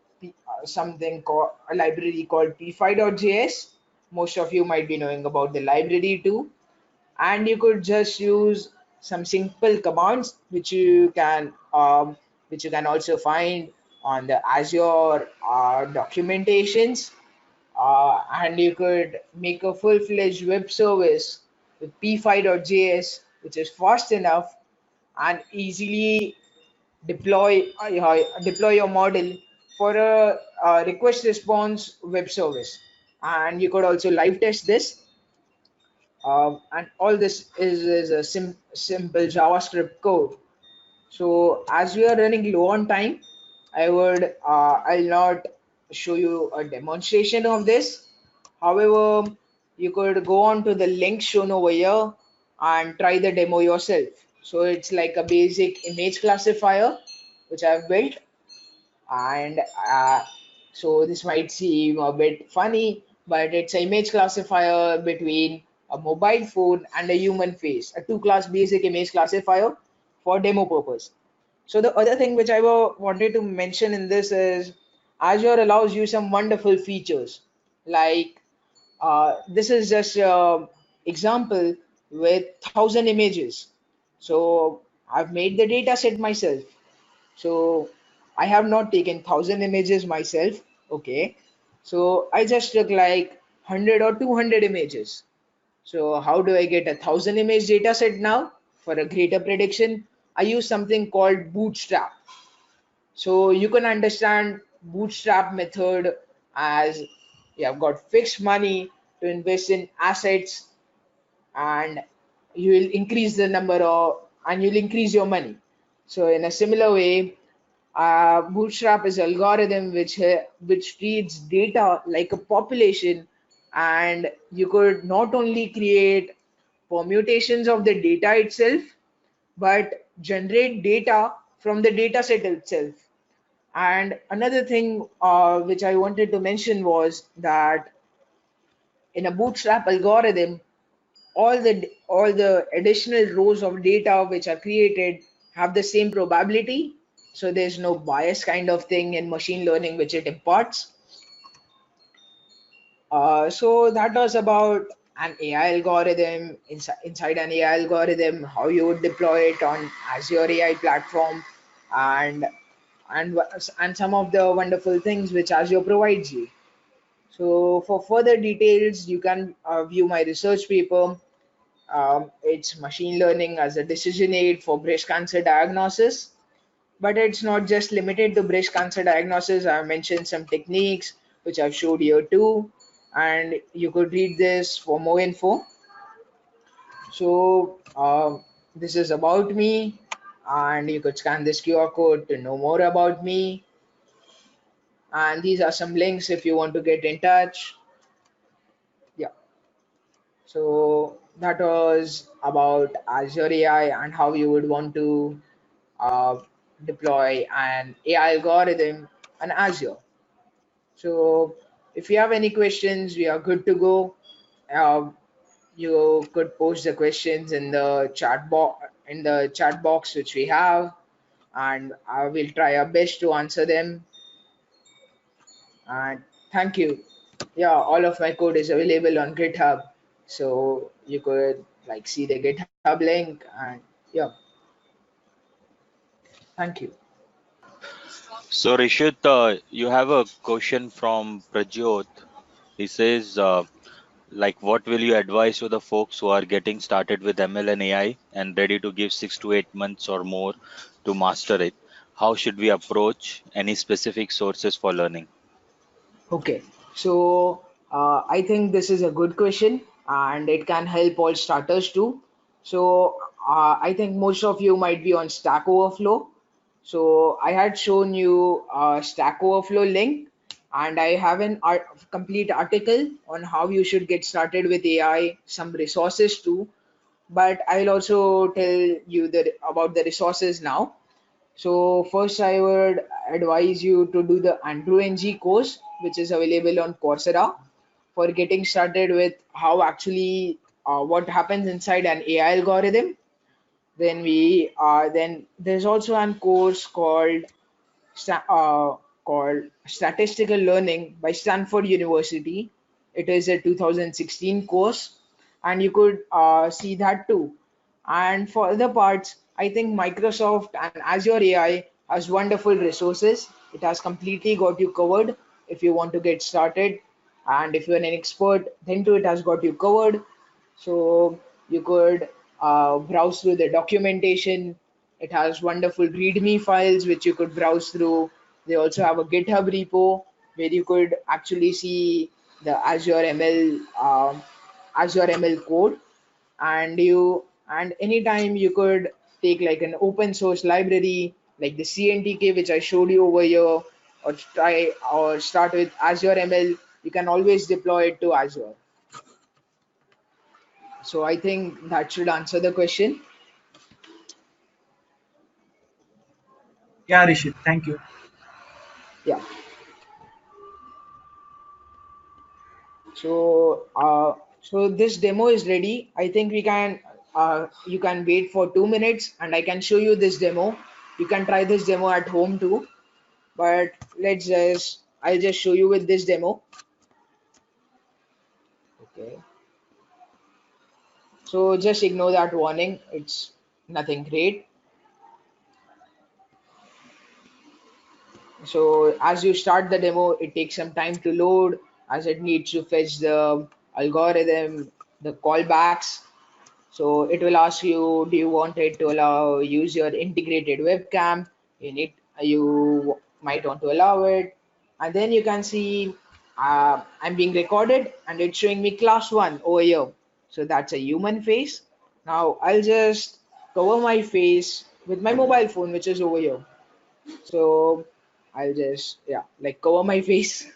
something called a library called p5.js. Most of you might be knowing about the library too. And you could just use some simple commands which you can also find on the Azure documentations, and you could make a full-fledged web service with p5.js, which is fast enough and easily deploy your model for a request response web service. And you could also live test this, and all this is a simple JavaScript code. So as we are running low on time, I'll not show you a demonstration of this. However, you could go on to the link shown over here and try the demo yourself. So it's like a basic image classifier which I've built, and so this might seem a bit funny, but it's an image classifier between a mobile phone and a human face, a two-class basic image classifier for demo purpose. So the other thing which I wanted to mention in this is Azure allows you some wonderful features, like this is just an example with 1,000 images. So I've made the data set myself. So I have not taken 1,000 images myself. Okay. So I just took like 100 or 200 images. So how do I get a 1,000 image data set now? For a greater prediction, I use something called Bootstrap. So you can understand Bootstrap method as you have got fixed money to invest in assets, and you will increase the number of and you'll increase your money. So in a similar way, Bootstrap is algorithm which treats data like a population, and you could not only create permutations of the data itself, but generate data from the data set itself. And another thing which I wanted to mention was that in a Bootstrap algorithm, all the additional rows of data which are created have the same probability, so there's no bias kind of thing in machine learning which it imparts. So that was about an AI algorithm, inside an AI algorithm, how you would deploy it on Azure AI platform, and and and some of the wonderful things which Azure provides you. So for further details, you can view my research paper. It's machine learning as a decision aid for breast cancer diagnosis. But it's not just limited to breast cancer diagnosis. I've mentioned some techniques which I've showed here too, and you could read this for more info. So this is about me, and you could scan this QR code to know more about me. And these are some links if you want to get in touch. Yeah. So that was about Azure AI and how you would want to uh, deploy an AI algorithm and Azure. So if you have any questions, we are good to go. Uh, you could post the questions in the chat box which we have, and I will try our best to answer them. And thank you. Yeah, all of my code is available on GitHub, so you could like see the GitHub link. And yeah, thank you. So Rishit, you have a question from Prajyot. He says, like, what will you advise to the folks who are getting started with ML and AI and ready to give 6 to 8 months or more to master it? How should we approach any specific sources for learning? Okay, so I think this is a good question and it can help all starters too. So I think most of you might be on Stack Overflow. So I had shown you a Stack Overflow link, and I have an complete article on how you should get started with AI, some resources too. But I'll also tell you about the resources now. So first, I would advise you to do the Andrew NG course, which is available on Coursera, for getting started with how actually what happens inside an AI algorithm. Then there's also an course sta- uh, called Statistical Learning by Stanford University. It is a 2016 course, and you could see that too. And for other parts, I think Microsoft and Azure AI has wonderful resources. It has completely got you covered if you want to get started. And if you're an expert, then too it has got you covered. So you could browse through the documentation. It has wonderful README files which you could browse through. They also have a GitHub repo where you could actually see the Azure ML code, and anytime you could take like an open source library like the CNTK which I showed you over here, or try or start with Azure ML. You can always deploy it to Azure. So I think that should answer the question. Yeah, Rishit, thank you. Yeah. So this demo is ready. I think we can. You can wait for 2 minutes, and I can show you this demo. You can try this demo at home too. But I'll just show you with this demo. Okay. So just ignore that warning. It's nothing great. So as you start the demo, it takes some time to load as it needs to fetch the algorithm, the callbacks. So it will ask you, do you want it to allow use your integrated webcam? You might want to allow it, and then you can see I'm being recorded, and it's showing me class one over here. So that's a human face. Now I'll just cover my face with my mobile phone, which is over here. So I'll just like cover my face,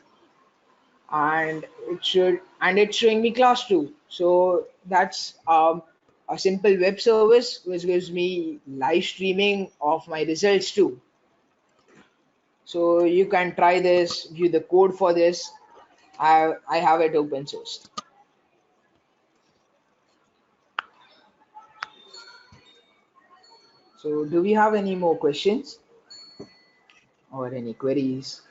and it's showing me class 2. So that's a simple web service which gives me live streaming of my results too. So you can try this, view the code for this. I have it open sourced. So do we have any more questions or any queries?